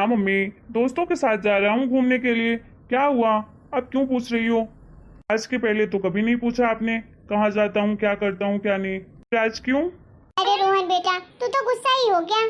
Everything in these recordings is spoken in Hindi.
मम्मी, दोस्तों के साथ जा रहा हूँ घूमने के लिए। क्या हुआ, अब क्यों पूछ रही हो? आज के पहले तो कभी नहीं पूछा आपने कहाँ जाता हूँ, क्या करता हूँ, क्या नहीं। फिर आज क्यों? अरे रोहन बेटा, तू तो गुस्सा ही हो गया।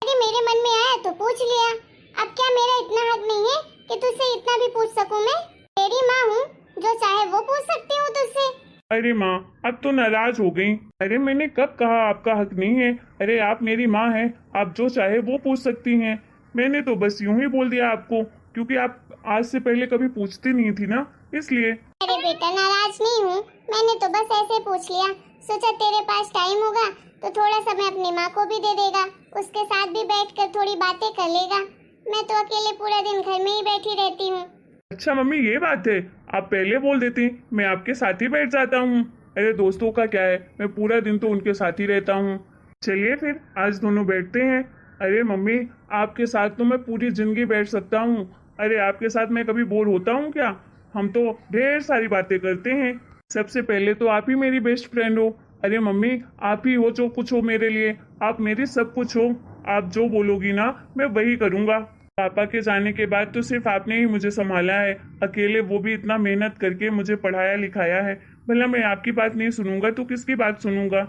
अरे मेरे मन में आया तो पूछ लिया। अब क्या मेरा इतना हक नहीं है कि तुझसे इतना भी पूछ सकूं? मैं तेरी माँ हूँ, जो चाहे वो पूछ सकती हूँ तुझसे। अरे माँ, अब तो नाराज हो गई। अरे मैंने कब कहा आपका हक नहीं है? अरे आप मेरी माँ हैं, आप जो चाहे वो पूछ सकती हैं। मैंने तो बस यूं ही बोल दिया आपको, क्योंकि आप आज से पहले कभी पूछती नहीं थी ना, इसलिए। अरे बेटा नाराज नहीं हूँ, मैंने तो बस ऐसे पूछ लिया। सोचा तेरे पास टाइम होगा तो थोड़ा समय अपनी माँ को भी दे देगा, उसके साथ भी बैठकर थोड़ी बातें कर लेगा। मैं तो अकेले पूरा दिन घर में ही बैठी रहती हूँ। अच्छा मम्मी, ये बात है। आप पहले बोल देती, मैं आपके साथ ही बैठ जाता हूँ। अरे दोस्तों का क्या है, मैं पूरा दिन तो उनके साथ ही रहता हूँ। चलिए फिर आज दोनों बैठते हैं। अरे मम्मी, आपके साथ तो मैं पूरी जिंदगी बैठ सकता हूँ। अरे आपके साथ मैं कभी बोर होता हूँ क्या? हम तो ढेर सारी बातें करते हैं। सबसे पहले तो आप ही मेरी बेस्ट फ्रेंड हो। अरे मम्मी, आप ही हो जो कुछ हो मेरे लिए, आप मेरी सब कुछ हो। आप जो बोलोगी ना मैं वही करूँगा। पापा के जाने के बाद तो सिर्फ आपने ही मुझे संभाला है अकेले, वो भी इतना मेहनत करके मुझे पढ़ाया लिखाया है। भला मैं आपकी बात नहीं सुनूंगा तो किसकी बात सुनूंगा?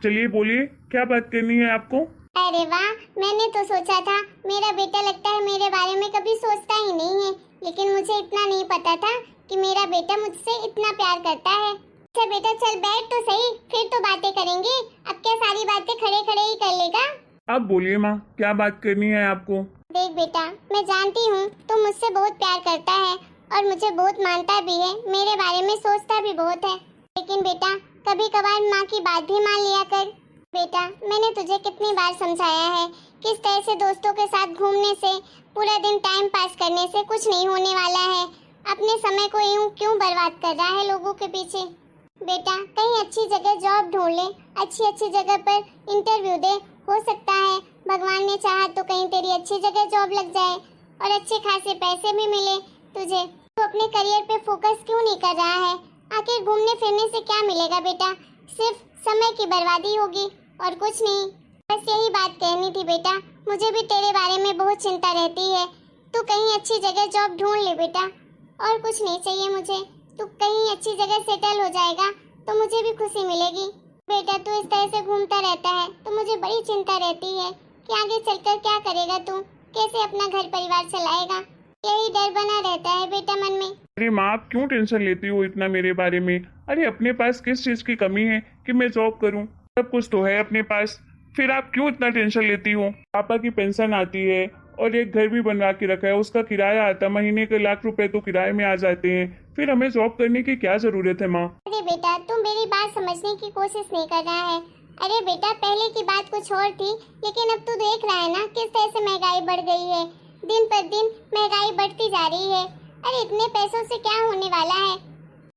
चलिए बोलिए, क्या बात करनी है आपको? अरे वाह, मैंने तो सोचा था मेरा बेटा लगता है मेरे बारे में कभी सोचता ही नहीं है, लेकिन मुझे इतना नहीं पता था कि मेरा बेटा मुझसे इतना प्यार करता है। अच्छा बेटा चल बैठ तो सही, फिर तो बातें करेंगे। अब क्या सारी बातें खड़े खड़े ही कर लेगा? आप बोलिए माँ, क्या बात करनी है आपको? देख बेटा, मैं जानती हूँ तू मुझसे बहुत प्यार करता है और मुझे बहुत मानता भी है, मेरे बारे में सोचता भी बहुत है। लेकिन बेटा कभी कभार माँ की बात भी मान लिया कर। बेटा मैंने तुझे कितनी बार समझाया है, किस तरह से दोस्तों के साथ घूमने से, पूरा दिन टाइम पास करने से कुछ नहीं होने वाला है। अपने समय को यूं क्यों बर्बाद कर रहा है लोगों के पीछे? बेटा कहीं अच्छी जगह जॉब ढूंढ ले, अच्छी जगह पर इंटरव्यू दे। हो सकता है भगवान ने चाहा तो कहीं तेरी अच्छी जगह जॉब लग जाए और अच्छे खासे पैसे भी मिले तुझे। तो अपने करियर पे फोकस क्यों नहीं कर रहा है? आखिर घूमने फिरने से क्या मिलेगा बेटा? सिर्फ समय की बर्बादी होगी और कुछ नहीं। बस यही बात कहनी थी बेटा, मुझे भी तेरे बारे में बहुत चिंता रहती है। तू कहीं अच्छी जगह जॉब ढूंढ ले बेटा, और कुछ नहीं चाहिए मुझे। तू कहीं अच्छी जगह सेटल हो जाएगा तो मुझे भी खुशी मिलेगी। बेटा तू इस तरह से घूमता रहता है तो मुझे बड़ी चिंता रहती है कि आगे चलकर क्या करेगा तू, कैसे अपना घर परिवार चलाएगा। यही डर बना रहता है बेटा मन में। अरे माँ, आप क्यों टेंशन लेती हो इतना मेरे बारे में? अरे अपने पास किस चीज की कमी है कि मैं जॉब करूं? सब कुछ तो है अपने पास, फिर आप क्यों इतना टेंशन लेती हो? पापा की पेंशन आती है और एक घर भी बनवा के रखा है, उसका किराया आता है, महीने के लाख रुपए तो किराए में आ जाते हैं। फिर हमें जॉब करने की क्या जरूरत है माँ? अरे बेटा तुम मेरी बात समझने की कोशिश नहीं कर रहा है। अरे बेटा पहले की बात कुछ और थी, लेकिन अब तू देख रहा है ना किस तरह से महंगाई बढ़ गई है। दिन पर दिन महंगाई बढ़ती जा रही है। अरे इतने पैसों से क्या होने वाला है?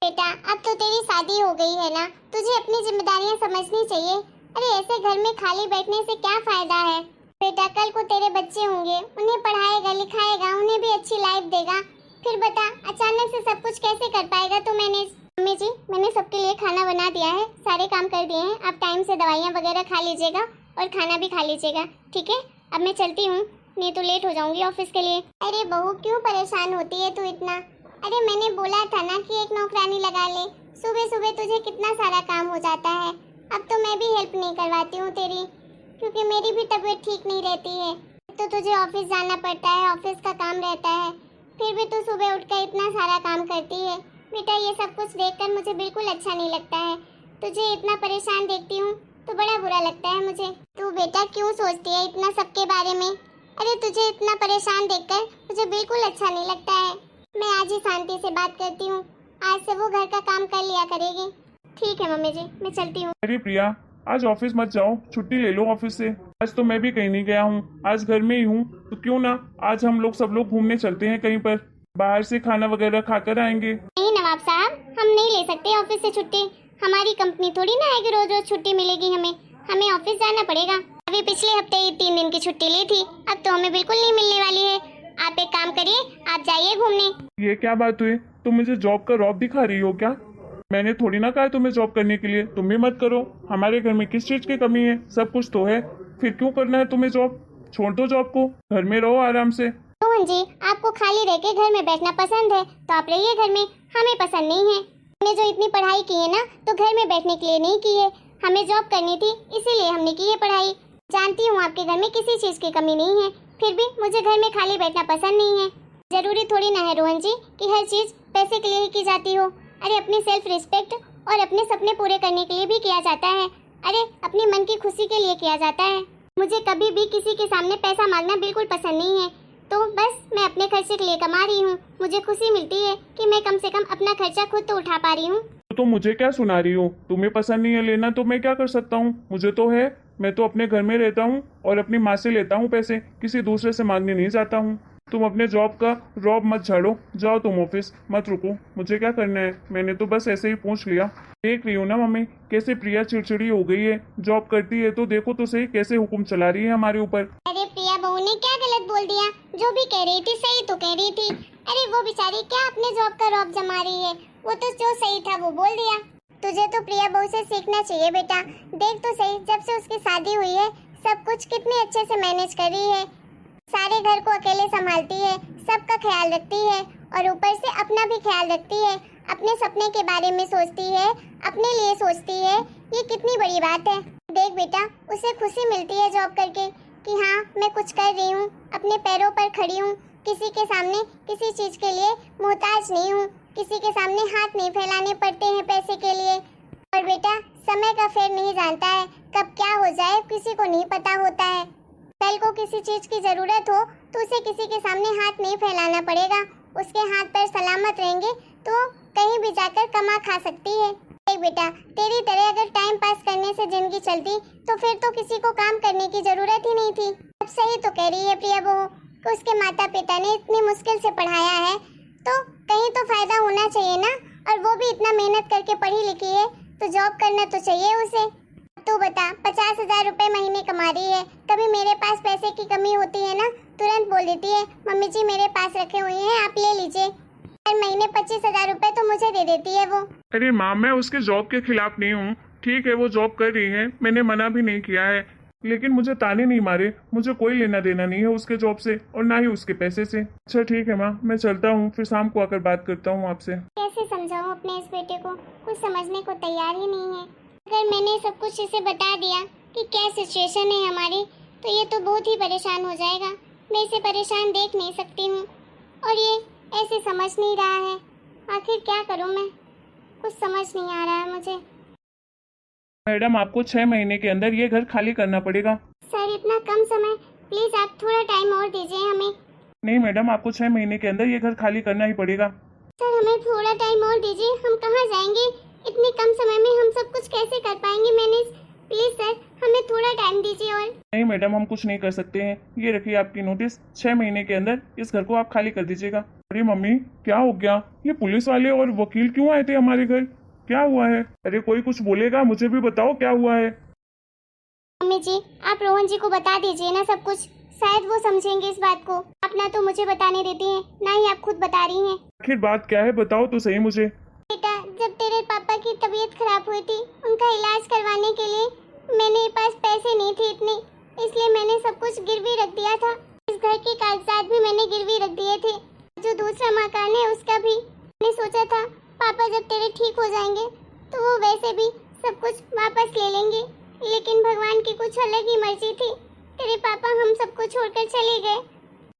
बेटा अब तो तेरी शादी हो गई है ना, तुझे अपनी जिम्मेदारियां समझनी चाहिए। अरे ऐसे घर में खाली बैठने से क्या फायदा है? बेटा कल को तेरे बच्चे होंगे, उन्हें पढ़ाएगा लिखाएगा, उन्हें भी अच्छी लाइफ देगा। फिर बता अचानक से सब कुछ कैसे कर पाएगा तू मैनेज? मम्मी जी मैंने सबके लिए खाना बना दिया है, सारे काम कर दिए हैं। आप टाइम से दवाइयाँ वगैरह खा लीजिएगा और खाना भी खा लीजिएगा, ठीक है? अब मैं चलती हूँ, नहीं तो लेट हो जाऊंगी ऑफिस के लिए। अरे बहू क्यों परेशान होती है तू इतना? अरे मैंने बोला था ना कि एक नौकरानी लगा ले, सुबह सुबह तुझे कितना सारा काम हो जाता है। अब तो मैं भी हेल्प नहीं करवाती हूँ तेरी, क्योंकि मेरी भी तबीयत ठीक नहीं रहती है। तो तुझे ऑफिस जाना पड़ता है, ऑफिस का काम रहता है, फिर भी तू सुबह उठकर इतना सारा काम करती है। बेटा ये सब कुछ देखकर मुझे बिल्कुल अच्छा नहीं लगता है। तुझे इतना परेशान देखती हूँ तो बड़ा बुरा लगता है मुझे। तू बेटा क्यों सोचती है इतना सबके बारे में? अरे तुझे इतना परेशान देखकर मुझे बिल्कुल अच्छा नहीं लगता है। मैं आज ही शांति से बात करती हूँ, आज से वो घर का काम कर लिया करेगी। ठीक है मम्मी जी, मैं चलती हूँ। अरे प्रिया, आज ऑफिस मत जाओ, छुट्टी ले लो ऑफिस से। आज तो मैं भी कहीं नहीं गया हूँ, आज घर में ही हूँ। तो क्यों ना आज हम लोग सब लोग घूमने चलते हैं कहीं पर, बाहर से खाना वगैरह खाकर आएंगे। नहीं नवाब साहब, हम नहीं ले सकते ऑफिस से छुट्टी। हमारी कंपनी थोड़ी ना है कि रोज रोज छुट्टी मिलेगी हमें। हमें ऑफिस जाना पड़ेगा। अभी पिछले हफ्ते ही 3 दिन की छुट्टी ली थी, अब तो हमें बिल्कुल नहीं मिलने वाली है। आप एक काम करिए, आप जाइए घूमने। ये क्या बात हुई? तुम मुझे जॉब का रौब दिखा रही हो क्या? मैंने थोड़ी ना कहा तुम्हें जॉब करने के लिए, तुम भी मत करो। हमारे घर में किस चीज की कमी है? सब कुछ तो है, फिर क्यों करना है तुम्हें जॉब? छोड़ दो जॉब को, घर में रहो आराम से। रोहन जी, आपको खाली रह के घर में बैठना पसंद है तो आप रहिए घर में, हमें पसंद नहीं है। हमने जो इतनी पढ़ाई की है ना तो घर में बैठने के लिए नहीं की है, हमें जॉब करनी थी इसीलिए हमने की है पढ़ाई। जानती हूँ आपके घर में किसी चीज की कमी नहीं है, फिर भी मुझे घर में खाली बैठना पसंद नहीं है। जरूरी थोड़ी ना है रोहन जी कि हर चीज पैसे के लिए ही की जाती हो। अरे अपनी सेल्फ रिस्पेक्ट और अपने सपने पूरे करने के लिए भी किया जाता है। अरे अपनी मन की खुशी के लिए किया जाता है। मुझे कभी भी किसी के सामने पैसा मांगना बिल्कुल पसंद नहीं है, तो बस मैं अपने खर्चे के लिए कमा रही हूँ। मुझे खुशी मिलती है कि मैं कम से कम अपना खर्चा खुद तो उठा पा रही हूँ। तो मुझे क्या सुना रही हो? तुम्हें पसंद नहीं है लेना तो मैं क्या कर सकता हूँ, मुझे तो है। मैं तो अपने घर में रहता हूँ और अपनी माँ से लेता हूँ पैसे, किसी दूसरे से मांगने नहीं जाता हूँ। तुम अपने जॉब का रौब मत झाड़ो, जाओ तुम ऑफिस, मत रुको। मुझे क्या करना है, मैंने तो बस ऐसे ही पूछ लिया। देख रही हो ना मम्मी कैसे प्रिया चिड़चिड़ी हो गई है। जॉब करती है तो देखो तो सही कैसे हुक्म चला रही है हमारे ऊपर। अरे प्रिया बहू ने क्या गलत बोल दिया? जो भी कह रही थी सही तो कह रही थी। अरे वो बेचारी क्या अपने जॉब का रौब जमा रही है, वो तो जो सही था वो बोल दिया। तुझे तो प्रिया बहू से सीखना चाहिए बेटा। देख तो सही, जब से उसकी शादी हुई है सब कुछ कितने अच्छे से मैनेज कर रही है, सारे घर को अकेले संभालती है, सबका ख्याल रखती है और ऊपर से अपना भी ख्याल रखती है। अपने सपने के बारे में सोचती है, अपने लिए सोचती है, ये कितनी बड़ी बात है। देख बेटा, उसे खुशी मिलती है जॉब करके कि हाँ मैं कुछ कर रही हूँ, अपने पैरों पर खड़ी हूँ, किसी के सामने किसी चीज के लिए मोहताज नहीं हूँ, किसी के सामने हाथ नहीं फैलाने पड़ते हैं पैसे के लिए। और बेटा समय का फेर नहीं जानता है, कब क्या हो जाए किसी को नहीं पता होता है। कल को किसी चीज की जरूरत हो तो उसे किसी के सामने हाथ नहीं फैलाना पड़ेगा, उसके हाथ पैर सलामत रहेंगे तो कहीं भी जाकर कमा खा सकती है। देख बेटा, तेरी तरह अगर टाइम पास करने से जिंदगी चलती तो फिर तो किसी को काम करने की जरूरत ही नहीं थी। अब सही तो कह रही है प्रिया बहू कि उसके माता पिता ने इतनी मुश्किल से पढ़ाया है तो कहीं तो फायदा होना चाहिए ना, और वो भी इतना मेहनत करके पढ़ी लिखी है तो जॉब करना तो चाहिए उसे। तू बता, 50,000 रुपए महीने कमा रही है, कभी मेरे पास पैसे की कमी होती है ना तुरंत बोल देती है मम्मी जी मेरे पास रखे हुए हैं आप ले लीजिए। हर महीने 25,000 रुपए तो मुझे दे देती है वो। अरे माँ, मैं उसके जॉब के खिलाफ नहीं हूँ, ठीक है वो जॉब कर रही है, मैंने मना भी नहीं किया है, लेकिन मुझे ताने नहीं मारे। मुझे कोई लेना देना नहीं है उसके जॉब से और ना ही उसके पैसे से। अच्छा ठीक है माँ, मैं चलता हूँ, फिर शाम को आकर बात करता हूँ आपसे। कैसे समझाऊं अपने इस बेटे को, कुछ समझने को तैयार ही नहीं है। अगर मैंने सब कुछ इसे बता दिया कि क्या सिचुएशन है हमारी तो ये तो बहुत ही परेशान हो जाएगा। मैं इसे परेशान देख नहीं सकती हूँ और ये ऐसे समझ नहीं रहा है। आखिर क्या करूँ मैं, कुछ समझ नहीं आ रहा है मुझे। मैडम आपको 6 महीने के अंदर ये घर खाली करना पड़ेगा। सर इतना कम समय, प्लीज आप थोड़ा टाइम और दीजिए हमें। नहीं मैडम, आपको 6 महीने के अंदर ये घर खाली करना ही पड़ेगा। सर हमें थोड़ा टाइम और दीजिए, हम कहाँ जाएंगे, इतने कम समय में हम सब कुछ कैसे कर पाएंगे मैनेज। प्लीज सर हमें थोड़ा टाइम दीजिए। और नहीं मैडम, हम कुछ नहीं कर सकते हैं। ये रखिए आपकी नोटिस, 6 महीने के अंदर इस घर को आप खाली कर दीजिएगा। अरे मम्मी क्या हो गया, ये पुलिस वाले और वकील क्यों आए थे हमारे घर, क्या हुआ है? अरे कोई कुछ बोलेगा, मुझे भी बताओ क्या हुआ है। मम्मी जी आप रोहन जी को बता दीजिए ना सब कुछ, शायद वो समझेंगे इस बात को। आप ना तो मुझे बताने देती हैं ना ही आप खुद बता रही हैं। आखिर बात क्या है, बताओ तो सही मुझे। बेटा जब तेरे पापा की तबीयत खराब हुई थी, उनका इलाज करवाने के लिए मेरे पास पैसे नहीं थे इतने, इसलिए मैंने सब कुछ गिरवी रख दिया था। इस घर के कागजात भी मैंने गिरवी रख दिए थे, जो दूसरा मकान है उसका भी। मैंने सोचा था पापा जब तेरे ठीक हो जाएंगे तो वो वैसे भी सब कुछ वापस ले लेंगे, लेकिन भगवान की कुछ अलग ही मर्जी थी। तेरे पापा हम सबको छोड़कर चले गए,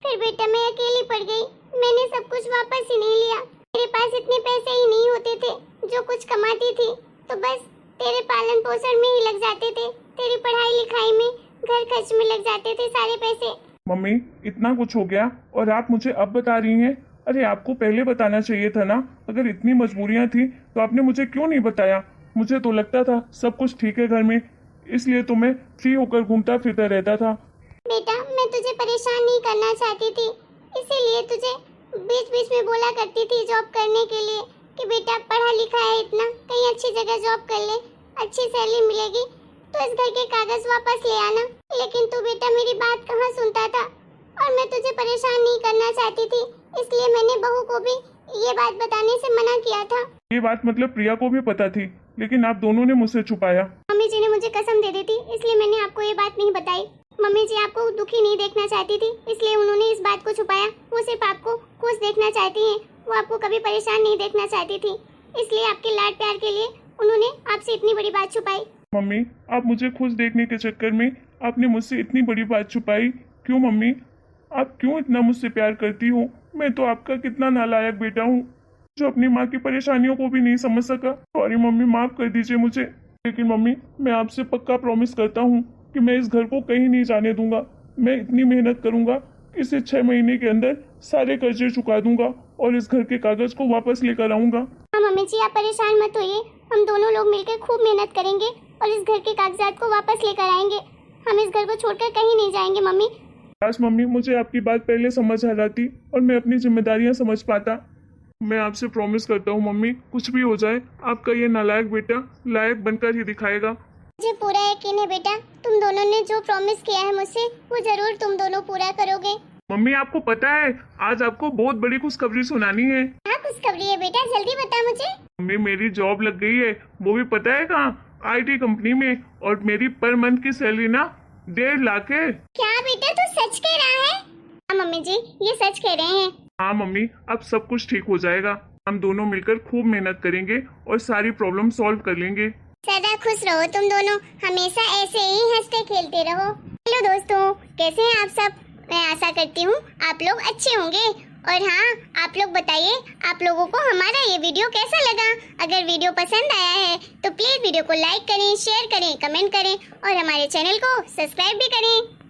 फिर बेटा मैं अकेली पड़ गई, मैंने सब कुछ वापस ही नहीं लिया। मेरे पास इतने पैसे ही नहीं होते थे, जो कुछ कमाती थी तो बस तेरे पालन पोषण में ही लग जाते थे, तेरी पढ़ाई लिखाई में, घर खर्च में लग जाते थे सारे पैसे। मम्मी इतना कुछ हो गया और आप मुझे अब बता रही हैं? अरे आपको पहले बताना चाहिए था ना, अगर इतनी मजबूरियां थी तो आपने मुझे क्यों नहीं बताया? मुझे तो लगता था सब कुछ ठीक है घर में, इसलिए तो मैं फ्री होकर घूमता फिरता रहता था। बेटा मैं तुझे परेशान नहीं करना चाहती थी, इसीलिए तुझे बीच बीच में बोला करती थी जॉब करने के लिए कि बेटा पढ़ा लिखा है इतना, कहीं अच्छी जगह जॉब कर ले, अच्छी सैलरी मिलेगी तो इस घर के कागज वापस ले आना। लेकिन तू बेटा मेरी बात कहाँ सुनता था, और मैं तुझे परेशान नहीं करना चाहती थी, इसलिए मैंने बहू को भी ये बात बताने से मना किया था। ये बात मतलब प्रिया को भी पता थी, लेकिन आप दोनों ने मुझसे छुपाया। मम्मी जी ने मुझे कसम दे दी थी, इसलिए मैंने आपको ये बात नहीं बताई। मम्मी जी आपको दुखी नहीं देखना चाहती थी, इसलिए उन्होंने इस बात को छुपाया। वो सिर्फ आपको खुश देखना चाहती हैं, वो आपको कभी परेशान नहीं देखना चाहती थी, इसलिए आपके लाड प्यार के लिए उन्होंने आपसे इतनी बड़ी बात छुपाई। मम्मी, आप मुझे खुश देखने के चक्कर में आपने मुझसे इतनी बड़ी बात छुपाई क्यों? मम्मी, आप क्यों इतना मुझसे प्यार करती हो? मैं तो आपका कितना नालायक बेटा हूँ जो अपनी माँ की परेशानियों को भी नहीं समझ सका। सॉरी मम्मी, माफ कर दीजिए मुझे। लेकिन मम्मी, मैं आपसे पक्का प्रॉमिस करता हूँ कि मैं इस घर को कहीं नहीं जाने दूंगा। मैं इतनी मेहनत करूंगा कि इसे 6 महीने के अंदर सारे कर्जे चुका दूंगा और इस घर के कागज को वापस लेकर आऊंगा। हाँ मम्मी जी, आप परेशान मत होइए, हम दोनों लोग मिलकर खूब मेहनत करेंगे और इस घर के कागजात को वापस लेकर आएंगे। हम इस घर को छोड़कर कहीं नहीं जाएंगे मम्मी। काश मम्मी मुझे आपकी बात पहले समझ आ जाती और मैं अपनी जिम्मेदारियां समझ पाता। मैं आपसे प्रॉमिस करता हूँ मम्मी, कुछ भी हो जाए आपका ये नालायक बेटा लायक बनकर ही दिखाएगा। मुझे पूरा यकीन है बेटा, तुम दोनों ने जो प्रॉमिस किया है मुझसे वो जरूर तुम दोनों पूरा करोगे। मम्मी, आपको पता है आज आपको बहुत बड़ी खुशखबरी सुनानी है। क्या खुशखबरी है बेटा, जल्दी बता मुझे। मम्मी, मेरी जॉब लग गई है, वो भी पता है कहाँ? IT कंपनी में। और मेरी पर मंथ की सैलरी ना 1.5 लाख है। क्या बेटा तू सच कह रहा है? हाँ मम्मी जी, ये सच कह रहे हैं। हाँ मम्मी, अब सब कुछ ठीक हो जाएगा। हम दोनों मिलकर खूब मेहनत करेंगे और सारी प्रॉब्लम सॉल्व कर लेंगे। सदा खुश रहो तुम दोनों, हमेशा ऐसे ही हंसते खेलते रहो। हेलो दोस्तों, कैसे हैं आप सब? मैं आशा करती हूँ आप लोग अच्छे होंगे। और हाँ, आप लोग बताइए आप लोगों को हमारा ये वीडियो कैसा लगा। अगर वीडियो पसंद आया है तो प्लीज वीडियो को लाइक करें, शेयर करें, कमेंट करें और हमारे चैनल को सब्सक्राइब भी करें।